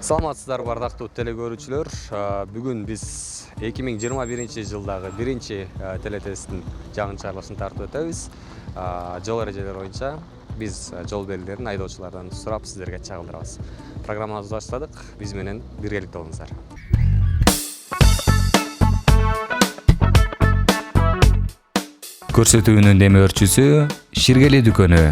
Саламатсыздарбы ардактуу телекөрүүчүлөр. Бүгүн биз 2021 жылдагы биринчи телетесттин жаңы чыгарылышын тартып өтөбүз. Жол эрежелери боюнча биз жол белгилерин айдоочулардан сурап сиздерге чагылдырабыз. Программабызды баштадык. Биз менен биргеликте болуңуздар. Көрсөтүүнүн демөөрчүсү Ширгели дүкөнү.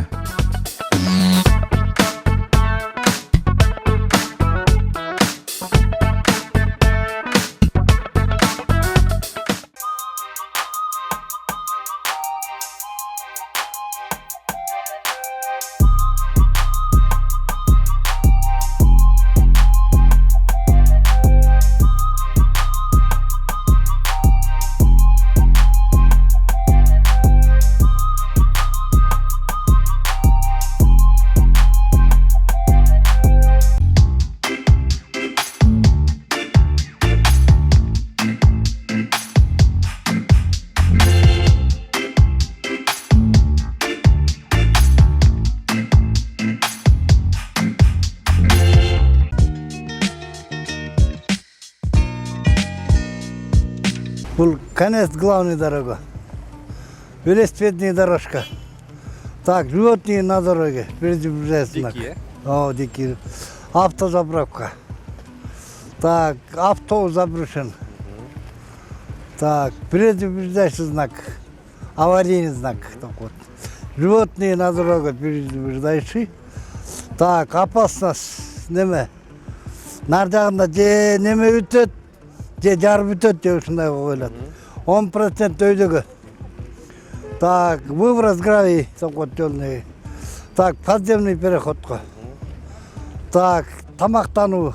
Был конец главной дорога. Велосипедная дорожка. Так, животные на дороге. Предупреждение. Дикие? О, дикие. Автозаправка. Так, автобус запрещен. Так, предупреждающий знак. Аварийный знак. Так вот. Животные на дороге предупреждающий. Так, опасность. Неме. Нардагында же неме өтөт. Жарып өтөт деп ушундай коюлат. 10% өйдөгө. Так, выброс гравий, жолный. Так, подземный переходко. Так, тамактануу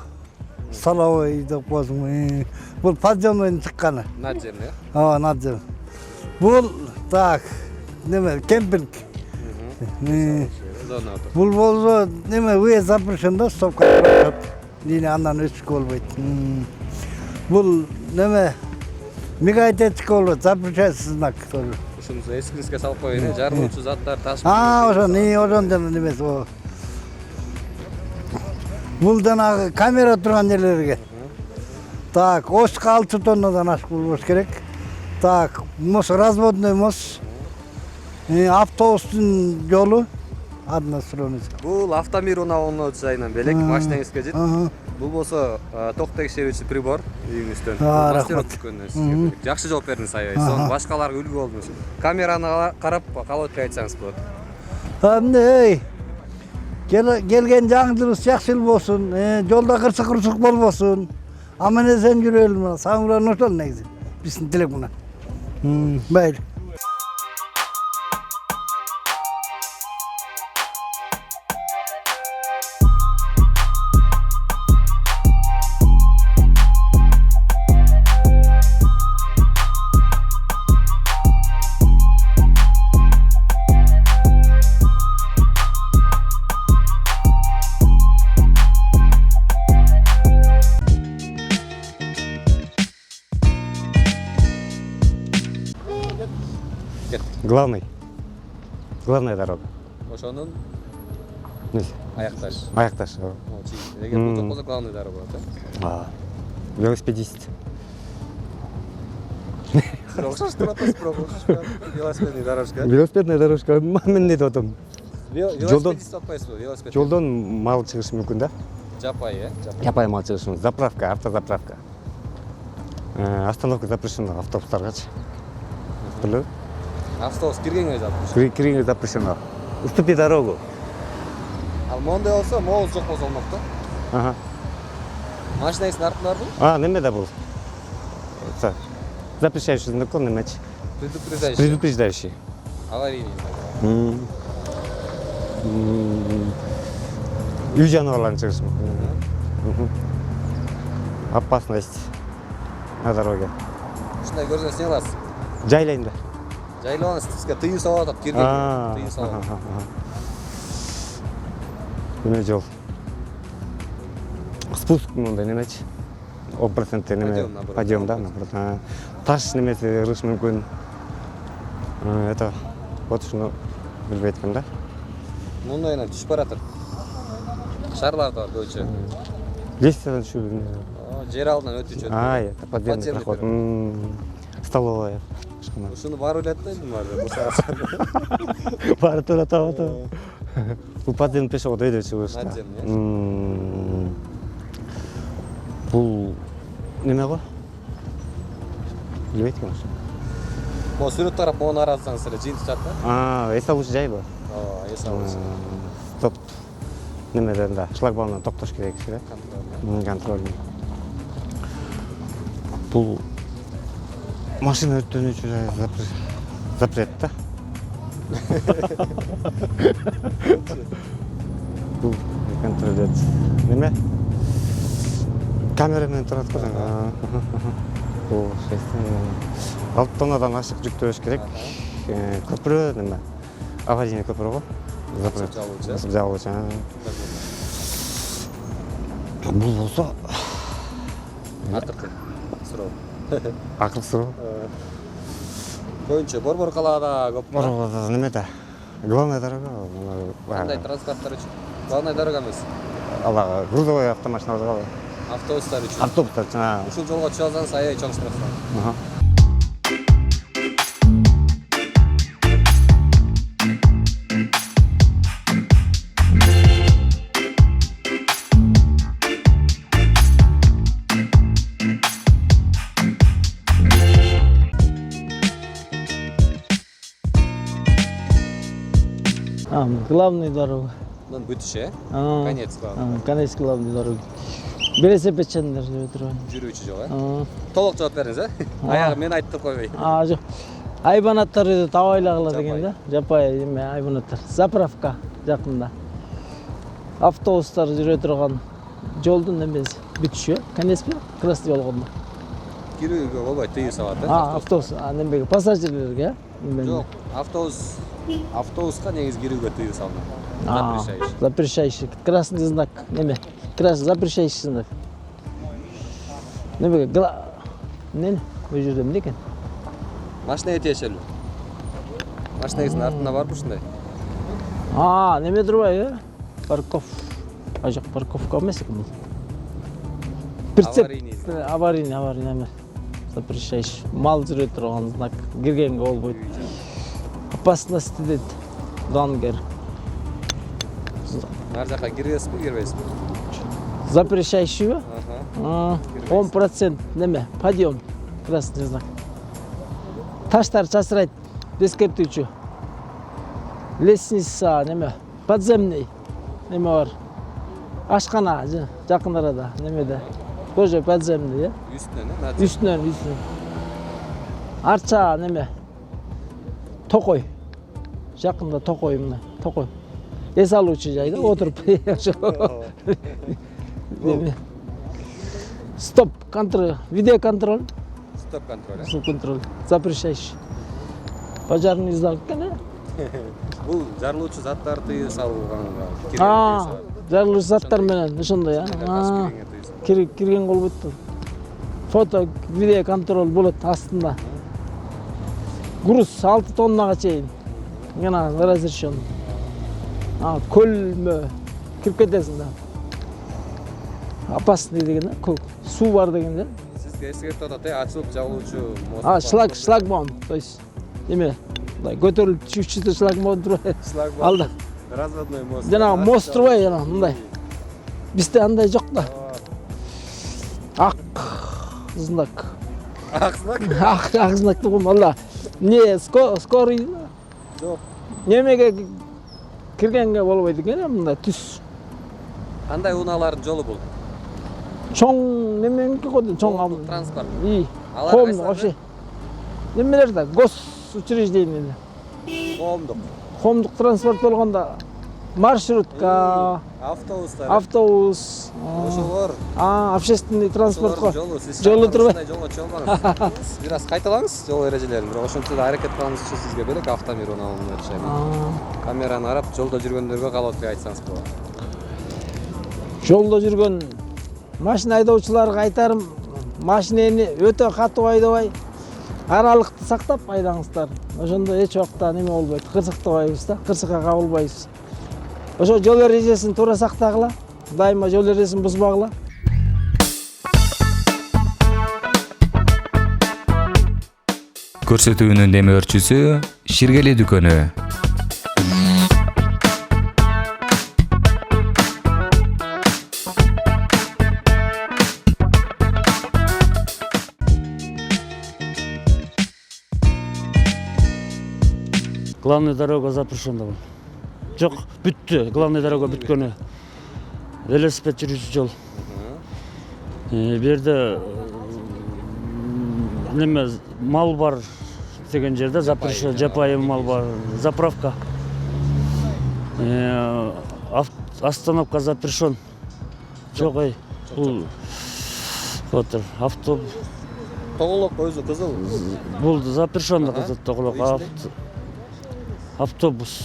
столовой деп коесуң. Бул подземный чыкканы. Надземный. Надзем. Бул так, неме, кемпинг. Бул болсо неме, выезд запрещен да, стопка. Дини андан өчүк болбойт. Бул неме, мигайтечки болот, запрещающий знак. Ушуну эскиниске салып коюн, жарылуучу заттар ташып. Ошон немеси о. Бул жанагы камера турган жерлерге. Так, ошко 6 тоннадан ашык болбош керек. Так, мост разводной мост. Автобустун жолу односторонний. Бул автомир унаалуу жайынан белек машинаңызга жит. Бул болсо ток текшерүүчү прибор үйүңүздөн. Рахмат. Жакшы жооп бердиңиз аябай. Сону башкаларга үлгү болдуңуз. Камераны карап кабыл өтпөй айтсаңыз болот. Эмне, келген жаңылык жакшы болсун, жолдо кырсык болбосун. Аман эсен жүрөлүм. Саңыран ошол негизи. Биздин тилек мына. Байыл. Главная дорога. Ошонун Несі? аякташ. Аякташ. Эгер бул болсо главный дорога болот. Велосипедист. Окшош турат, велосипедный дорожка. Велосипедная дорожка. Мен не додум. Велосипедист атпайсызбы, велосипед. Жолдон мал чыгышы мүмкүн да? Жапай, Жапай мал чыгышы. Заправка, автозаправка. Остановка запрещена автобустаргачы. Билүү? Автобус киргенге запрещен. Киргенге запрещено. Уступи дорогу. Ал мондай болсо, моңуз жок болсо болмок да. Машинаңыздын артында барбы? Неме да бул. Запрещающий знак, немечи. Предупреждающий. Аварийный. Үй жануарларын чыгышы мүмкүн. Опасность на дороге. Ушундай көрсөңүз не кыласыз? Жайлайын да. Жайлабаңыз, сизге тыюу салып атат, киргенге тыюу салып. Неме жол. Спуск мындай немечи. 10% неме подъем да, наоборот. Таш немеси ырыш мүмкүн. Это вот ушуну билбей эткем да. Мундайынан түшүп баратат. Шарлар да бар көчө. Лестницадан түшүү. Жер алдынан өтүүчү. Это подземный проход. Столовая. Ушуну барып эле аттайбы бары. Бары тура табат. Бул подземный пешеход өйдө чыгыш. Подземный. Бул неме го? Билбейт экен. Могу сүрөт тарап могуну карасаңыз эле жыйынтык жатат. Эс алуучу жайбы? Эс алуучу. Топ. Немеден да, шлагбаумдан токтош керек эле. Контрольный. Бул машина өрттөнүүчү запрет да. Бул контролет. Неме? Камера менен турат го. Бул алтонадан ашык жүктөбөш керек. Көпүрө неме? Аварийный көпүрө го. Запрет. Жалуучу. Бул болсо Акыркы суроо. акыркы суроо. Көбүнчө Борбор калаада көп. Борборда неме да? Главная дорога. Кандай транспорттор үчүн? Главная дорога эмес. Ала грузовой автомашиналар бар. Автобустар үчүн. Автобустар жана. Ушул жолго түшө алсаңыз аябай чоң штраф. Главная дорога. Мындан бүтүш, Конец главный. Конец главной дороги. Велосипедчендер жүрүп турган. Жүрүүчү жол, Толук жооп бериңиз, Аягы мен айтып койбой. Жок. Айбанаттарды табайлагыла деген да. Жапай эме айбанаттар. Заправка жакында. Автобустар жүрө турган жолдун эмеси бүтүшү, конецпи? Красный жолгондо. Кирүүгө болбойт, тыюу салат, Автобус, немеге пассажирлерге? Жок, автобуска негизи кирүүгө тыюу салынат. Запрещающий. Красный знак. Неме? Красный запрещающий знак. Немеге? Не? Бул жерде эмне экен? Машинеге тиешелүү. Машинеңиздин артында барбы ушундай? Неме турбайбы? Парков. Жок, парковка эмес экен бул. Прицеп. Аварийный эме. Запрещающий. Мал жүрө турган знак. Киргенге болбойт. Опасности дейт. Дангер. Ар жака киресизби, кирбейсизби? Запрещающийбы? 10% неме? Подъем. Красный знак. Таштар чачырайт. Эскертүүчү. Лестница неме? Подземный. Неме бар? Ашкана жакын арада немеде. Тоже подземный, Үстүнөн. Арча неме? Токой. Жакында Токой мына. Токой. Эс алуучу жайда отуруп. Стоп контроль, видео контроль. Стоп контроль. Стоп контроль. Запрещающий. Пожарный знак экен. Бул жарылуучу заттарды тыюу салууга. Жарылуучу заттар менен ошондой, Кирген болбойт. Фото, видео контроль болот астында. Груз 6 тоннага чейин. Гана разрешен. Көлмө кирип кетесиң да. Опасный деген, суу бар деген да. Сизге эскертип атат, ачылып жабылуучу мост. Шлагбаум, то есть эме, көтөрүлүп түшүүчү шлагбаум турбайбы? Алда. Разводной мост. Жанагы мост турбайбы жана мындай. Бизде андай жок да. Ак знак. Ак знак? Ак знак тугум алла. Не, скорый. Жок. Немеге киргенге болбойт экен, мындай түз. Кандай унаалардын жолу бул? Чоң неменики койду, чоң транспорт. Коомдук вообще. Немелер да, госучреждение. Коомдук транспорт болгондо маршрутка, автобус, ошолор. Общественный транспортко жолу турбайт. Жолго чыгылбаңыз. Бир аз кайталаңыз жол эрежелерин, бирок ошентсе да аракет кылганыңыз үчүн сизге белек автомер унаалын беришет. Камераны карап, жолдо жүргөндөргө калп атып айтсаңыз болот. Жолдо жүргөн машина айдоочуларга айтарым, машинени өтө катуу айдабай, аралыкты сактап айдаңыздар. Ошондо эч убакта неме болбойт, кырсыктабайбыз да, кырсыкка кабылбайбыз. Ошо жол эрежесин туура сактагыла, дайыма жол эрежесин бузбагыла. көрсөтүүнүн демөөрчүсү Ширгели дүкөнү. Главная дорога запрещена. Жоқ, бүтті. Главная дорога бүткені. Велосипед жүрүүчү жол. Берде неме мал бар деген жерде запрещен, жапайы мал бар. Заправка. Остановка запрещен. Жоқ, бұл отыр. Автобус. Тоголок өзү кызыл. Бұл запрещен тоголок. Автобус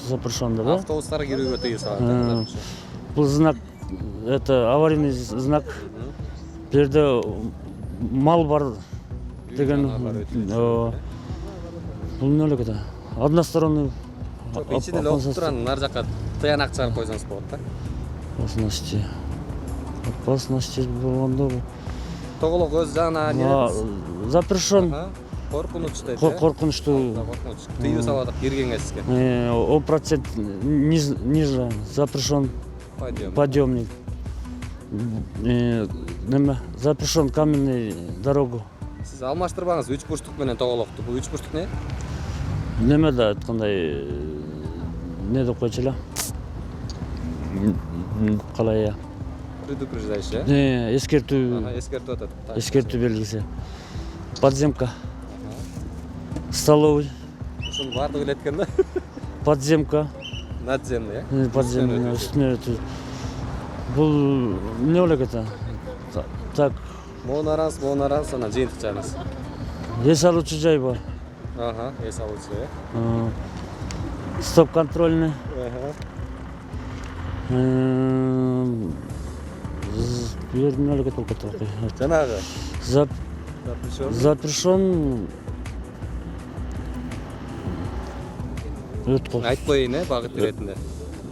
запрещен, да? Автобустар кирүүгө тыюу салат. Бұл знак, это аварийный знак. Берде мал бар деген. Бұл не эле односторонний. Ичинде эле отуруп турган нар жака тыянак чыгарып койсоңуз болот да. Опасности болгондо. Тоголок өз жагына не? Запрещен. Коркунуч дейт. Коркунучтуу. Тыюу салат киргенге сизге. 10% ниже запрещен подъемник. Запрещен каменный дорогу. Сиз алмаштырбаңыз 3 бурчтук менен тоголокту. Бул 3 бурчтук не? Неме да айткандай не деп койчу эле? Калай я? Предупреждающий, эскертүү. Эскертүү атат. Эскертүү белгиси. Подземка. Столовый. Ушунун баардыгы эле эткен да. Подземка. Надземный, Подземный, үстүнө өтүү. Бул эмне болот экен? Так. Моун араныз, анан жыйынтык жайыңыз. Эс алуучу жай бар. Эс алуучу, Стоп контрольный. Эмне эле кетип калды. Жанагы. Запрещен. Айтып коеюн, багыт иретинде.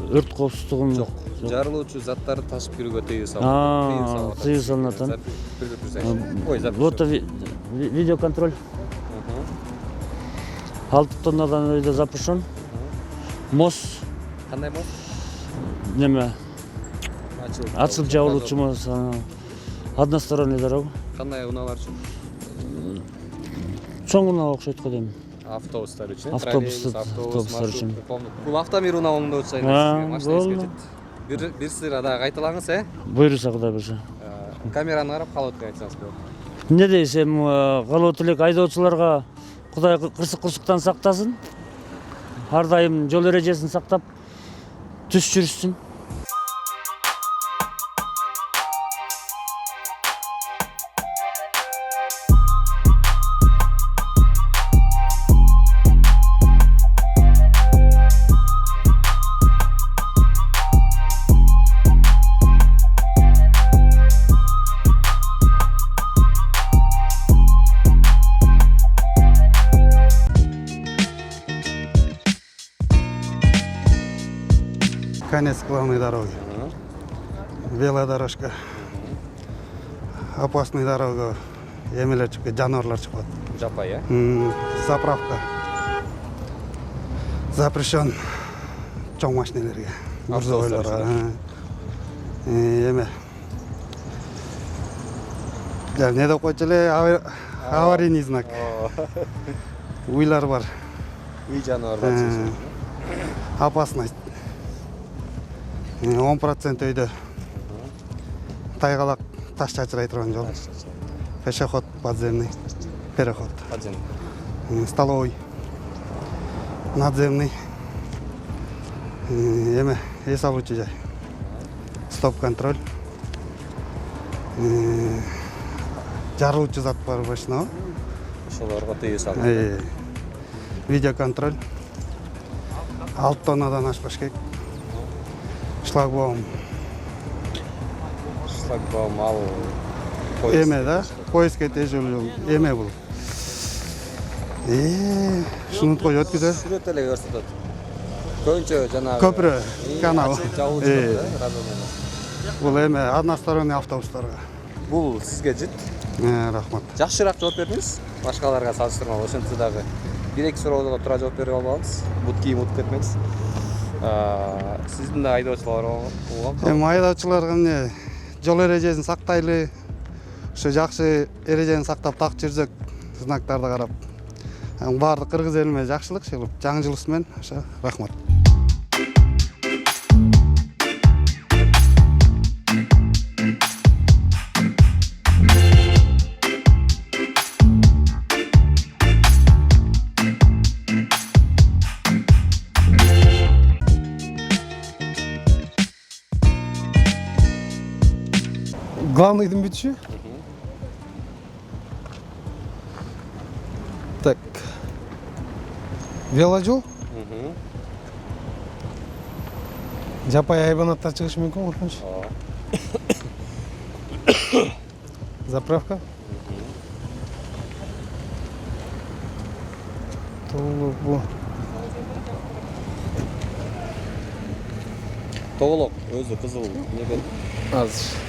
Өрт коопсуздугун. Жок. Жарылуучу заттарды ташып кирүүгө тыюу салат. Тыюу салынат. Ой, Вот видеоконтроль. 6 тоннадан өйдө запрещен. Мост. Кандай мост? Неме? Ачылып жабылуучу мост. Односторонний дорога. Кандай унаалар үчүн? Чоң унаа окшойт го дейм. Автобустар үчүн. Автобустар үчүн. Бул автомир унаалында болсо машина эскечет. Бир сырада кайталаңыз, Буйруса Кудай берсе. Камераны карап калып өткөн айтсаңыз болот. Эмне дейсем, калып элек айдоочуларга Кудай кырсык-курсуктан сактасын. Ар дайым жол эрежесин сактап түз жүрүшсүн. Конец главной дороги. Велодорожка. Опасная дорога. Эмелер чыгат, жаныбарлар чыгат. Жапай, Заправка. Запрещен чоң машинелерге. Грузовойлорго. Эме. Не деп койчу эле, аварийный знак. Уйлар бар. Үй жаныбарлар. Опасность. 10% өйдө тайгалак таш чачырай турган жол. Пешеход подземный, переход. Столовый, надземный. Эме эс алуучу жай. Стоп контроль. Жарылуучу зат бар башына. Ошолорго тыюу салат. Видеоконтроль. 6 тоннадан ашпаш керек. Шлагбаум. Шлагбаум ал. Эме да, поездге тежел жол. Эме бул. Шунут кой өткүзө. Сүрөт эле көрсөтөт. Көбүнчө жанагы Көпүрө, канал. Бул Бул эме односторонний автобустарга. Бул сизге жит. Рахмат. Жакшыраак жооп бердиңиз. башкаларга салыштырмалуу ошентсе дагы 1-2 суроого туура жооп бере албадыңыз. Бут кийим утуп кетмеңиз. Сиздин да айдоочулар болгон. Эми айдоочуларга эмне жол эрежесин сактайлы, ошо жакшы эрежени сактап так жүрсөк, знактарды карап. Баардык кыргыз элиме жакшылык, жаңы жыл менен. Ошо рахмат. Главныйдын бүтүшү. Так. Веложол. Жапай айбанаттар чыгышы мүмкүн, коркунуч. Заправка. Толугу. Тоголок өзү кызыл неге Азыр.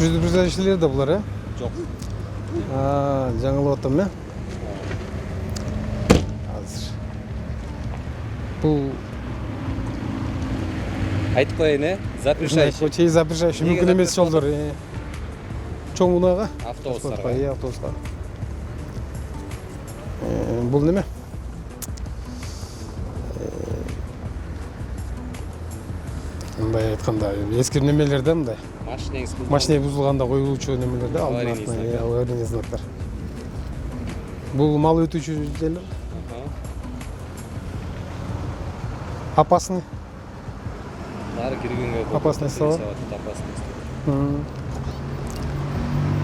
Жүзүлөр да булар, жок. Жаңылып атам, Азыр. Бул Айтып коеюн, запрещающий. Запрещающий мүмкүн эмес жолдор. Чоң унаага. Автобустарга. Автобустар. Бул неме? Мындай айтканда, эски немелерде мындай. Машина бузулганда коюлуучу немелерде аварийный знактар. Бул мал өтүүчү жерлер. Опасный. Нары киргенге Опасность сабар.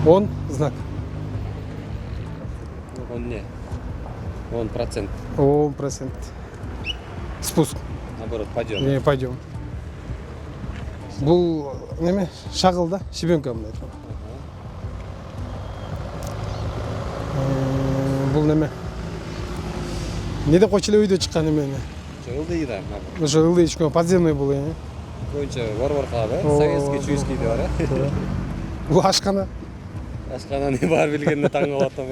10 знак. Он не. 10%. 10%. Спуск. Наоборот, пойдем. Пойдем. Бул неме? Шагыл да, шибенка мындай. Бул неме? Неде койчу эле үйдө чыккан эмени? Ылдый да. Ошо ылдый ичкен подземный бул. Боюнча варварка да, советский чуйский да бар. Бул ашкана. Ашкана не бар билгенде таң калып атам.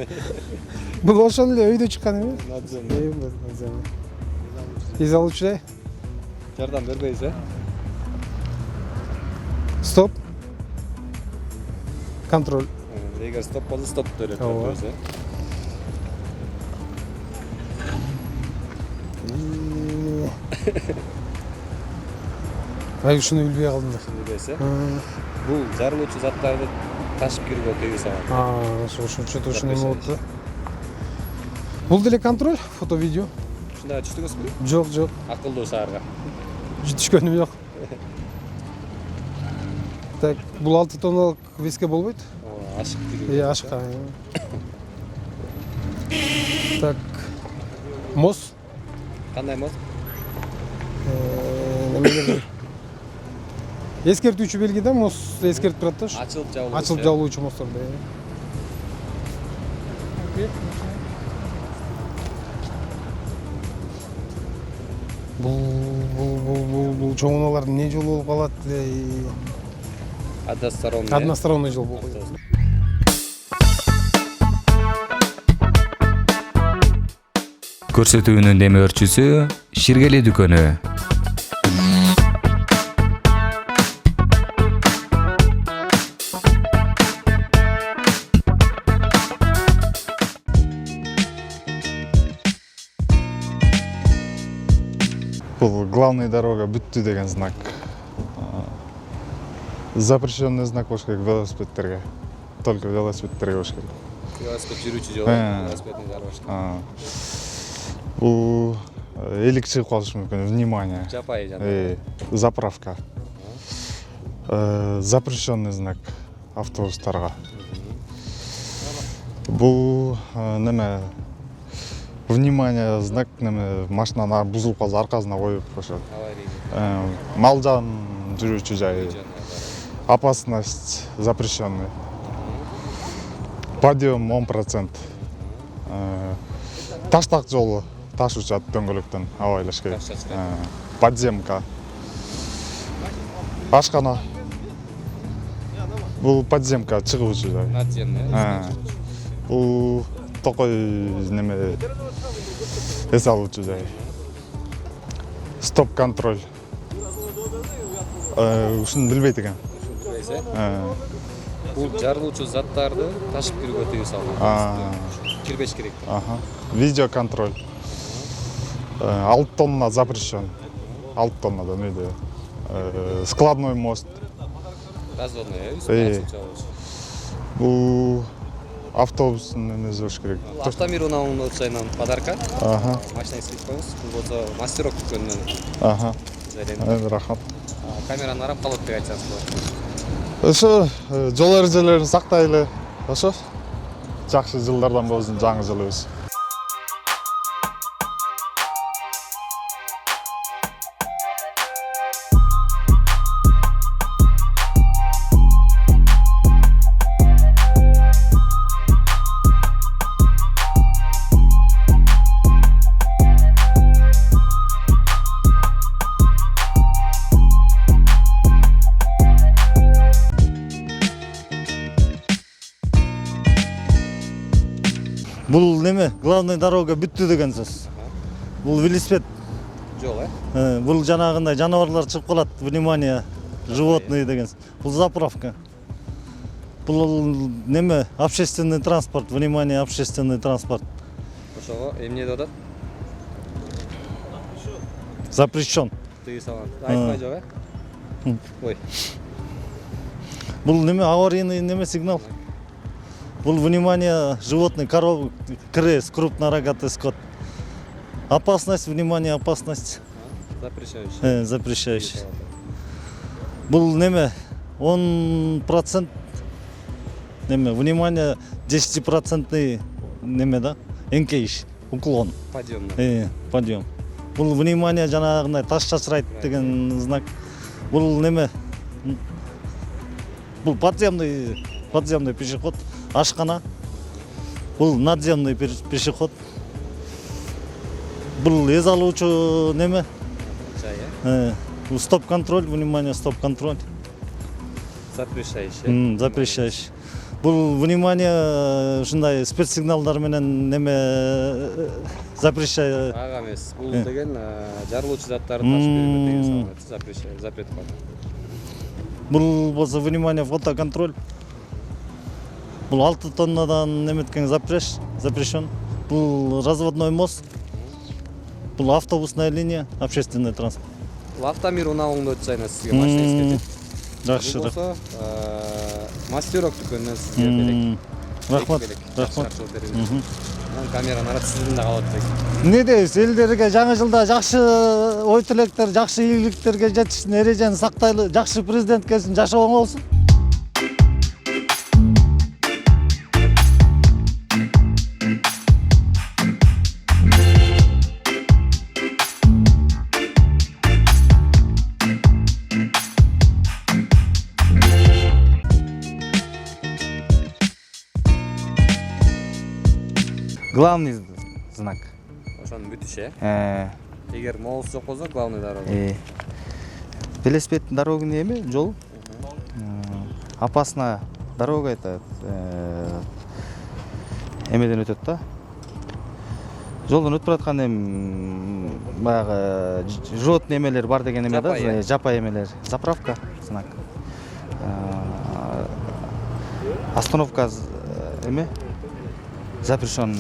Бул ошол эле үйдө чыккан эме? Надземный. Из алучу. Жардам бербейсиз, Стоп. Контроль. Эгер стоп болсо стоп берет. Ай, ушуну билбей калдым да. Билбейсиз. Бул жарылуучу заттарды ташып кирүүгө тийгиз салат. Ошо ушуну эме болуп да. Бул деле контроль, фото-видео. Ушундай түштүңүзбү? Жок. Акылдуу шаарга. Түшкөнүм жок. Так, бул 6 тонналык веске болбойт? Ашык кирүү. Ашыкка. Так. Моз. Кандай моз? Немелер? Эскертүүчү белги да, моз эскертип турат да. Ачылып жабылуучу моздор да. Бул чоң унаалардын не жолу болуп калат эле? Односторонний жол болуп калат. Көрсөтүүнүн демөөрчүсү Ширгели дүкөнү. Бул главная дорога бүттү деген знак. Запрещенный знак болуш керек велосипедтерге. Только велосипедтерге болуш керек. Велосипед жүрүүчү жол, велосипедный дорожка. Бул элик чыгып калышы мүмкүн. Внимание. Жапай жана. Заправка. Запрещенный знак автобустарга. Бул неме? Внимание, знак неме? Машинаны бузулуп калса аркасына коюп ошо. Мал жан жүрүүчү жай. Опасность запрещенный. Подъем 10%. Таштак жолу таш учат дөңгөлөктөн абайлаш керек. Подземка. Ашкана. Бул подземка чыгуучу жай. Надземный. Бул токой неме эс алуучу жай. Стоп контроль. Ушуну билбейт экен. Бул жарылуучу заттарды ташып кирүүгө тыюу салынат. Кирбеш керек. Видео контроль. 6 тонна запрещен. 6 тонна да мейде. Складной мост. Разводной, Бул автобустун эмеси болуш керек. Автомир унаалынын чайынан подарка. Машина эскертип коюңуз. Бул болсо мастерок дүкөнүнөн. Рахмат. Камераны карап калат деп айтсаңыз болот. Ошо жол эрежелерин сактайлы. Ошо жакшы жылдардан болсун жаңы жылыбыз. Бул неме? Главный дорога бүттү деген сөз. Бул велосипед. Жол, Бул жанагындай жаныбарлар чыгып калат. Внимание, животные деген. Бул заправка. Бул неме? Общественный транспорт. Внимание, общественный транспорт. Ошого эмне деп атат? Запрещен. Тыюу салынат. Айтпай жок, Ой. Бул неме? Аварийный неме сигнал. Бул внимание, животные, корова, крыс, крупнорогатый скот. Опасность, внимание, опасность. Запрещающий. Запрещающий. Бул неме? 10% неме? Внимание, 10% неме да? Эңкейиш, уклон. Подъемный. Подъем. Бул внимание жанагындай таш чачырайт деген знак. Бул неме? Бул подземный пешеход. Ашкана. Бул надземный пешеход. Бул эз алуучу неме? Стоп контроль, внимание, стоп контроль. Запрещающий. Запрещающий. Бул внимание ушундай спецсигналдар менен неме запрещай. Ага эмес. Бул деген жарылуучу заттарды ташып берүүгө тыюу салынат. Запрет бар. Бул болсо внимание, фотоконтроль. Бул 6 тоннадан неметкен запрещен. Бул разводной мост. Бул автобусная линия, общественный транспорт. Бул автомир унаалында чайына сизге машина эскертет. Жакшы. Бул болсо мастерок дүкөнүнөн сизге берек. Рахмат. Камеранын арасы сиздин да калат дейт. Эмне дейбиз? Элдерге жаңы жылда жакшы ой тилектер, жакшы ийгиликтерге жетишсин, эрежени сактайлы, жакшы президент келсин, жашоо оңой болсун. Главный знак. Ошонун бүтүшү, Эгер молус жок болсо, главный дорога. Велосипед дорога эми, жол. Опасна дорога это эмеден өтөт да. Жолдон өтүп баратканда эми баягы животный эмелер бар деген эме да, жапай эмелер. Заправка знак. Остановка эме запрещен.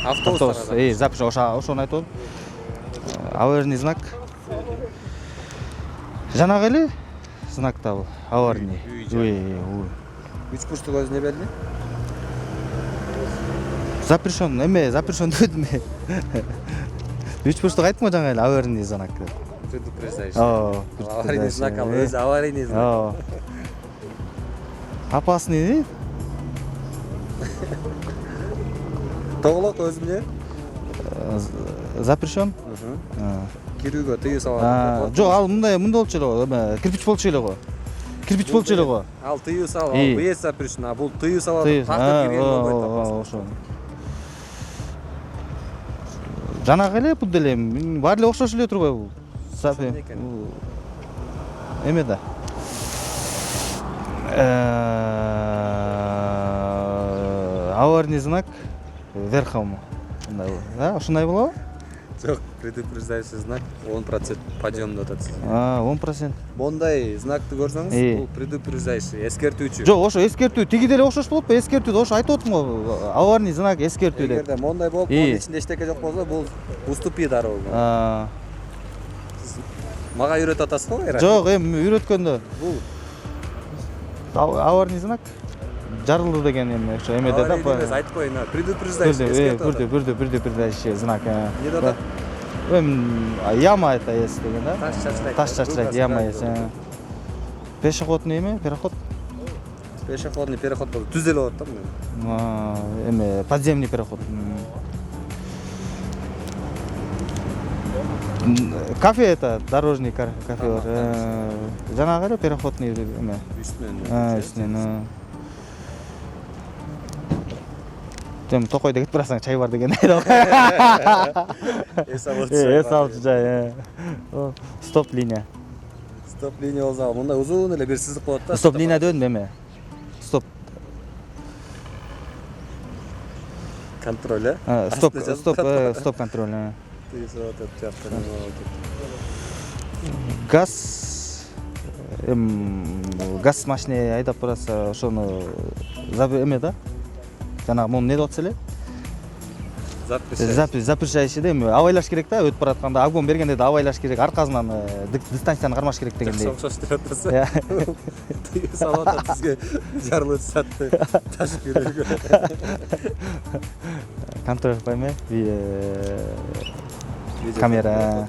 Автобус. Запрещен. Ошону айтып. Аварийный знак. Жанагы эле знакта бул. Аварийный. Үч бурчтук өзү не белди? Запрещен. Эме, запрещен дедим. Үч бурчтук айттым го жаңа эле аварийный знак деп. Предупреждающий. Аварийный знак ал өзү аварийный знак. Опасный. Тоголок өзү эмне? Запрещен. Кирүүгө тыюу салат. Жок, ал мындай болчу эле го, эме кирпич болчу эле го. Кирпич болчу эле го. Ал тыюу салат, ал БС запрещен, а бул тыюу салат тактыр кирген болбойт. Ошо. Жанагы эле бул деле баары эле окшош эле турбайбы бул? Эме да. Аварийный знак верхом. Ушундай болобу? Жок, предупреждающий знак 10% подъемда атат. 10%. Мондай знакты көрсөңүз, бул предупреждающий, эскертүүчү. Жок, ошо эскертүү тиги деле окшош болуп, эскертүүдө ошо айтып атам го. Аварийный знак эскертүү деп. Эгерде мондай болуп, анын ичинде эчтеке жок болсо, бул уступи дароо. Мага үйрөтүп атасыз го? Жок, эми үйрөткөндө. Бул Аварийный знак жарылды деген эми ошо эмеде да. Айтып коеюн, предупреждающий эскертүү. Предупреждающий знак. Не датат? Яма это есть деген да. Таш чачырайт, яма есть. Пешеходный эме, переход. Пешеходный переход болуп түз эле болот да. Эме подземный переход. Кафе это дорожный кафе бар. Жанагы эле переходный эме. Үстүнөн. Тем Токойдо кетип барасаң чай бар деген айда. Эс алчу жай. Стоп линия. Стоп линия болсо, мындай узун эле бир сызык болот да. Стоп линия дедим эме. Стоп. Контроль, Стоп контроль. Газ газ машина айдап барса ошону эме да. Жанагы муну не деп атса эле? Запрещающий да, эми абайлаш керек да, өтүп баратканда огонь бергенде да абайлаш керек, аркасынан дистанцияны кармаш керек дегендей. Окшош деп атасыз. Салат сизге жарылып сатты. Таш керек. Контроль пойме. Камера.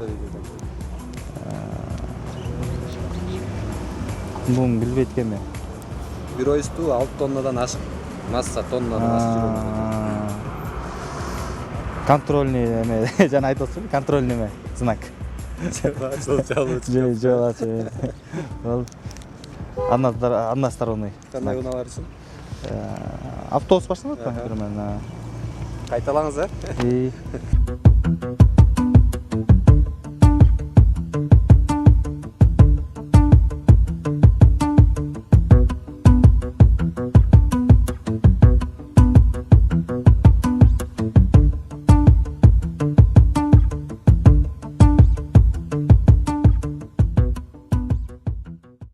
Бун билбейт экенмин. Бир ойсту 6 тоннадан ашык. Масса тоннадан ашык. Контрольный эме, жана айтып атсың, контрольный эме, знак. Жол ачуу. Ол односторонний. Кандай унаалар үчүн? Автобус башталат примерно. Кайталаңыз,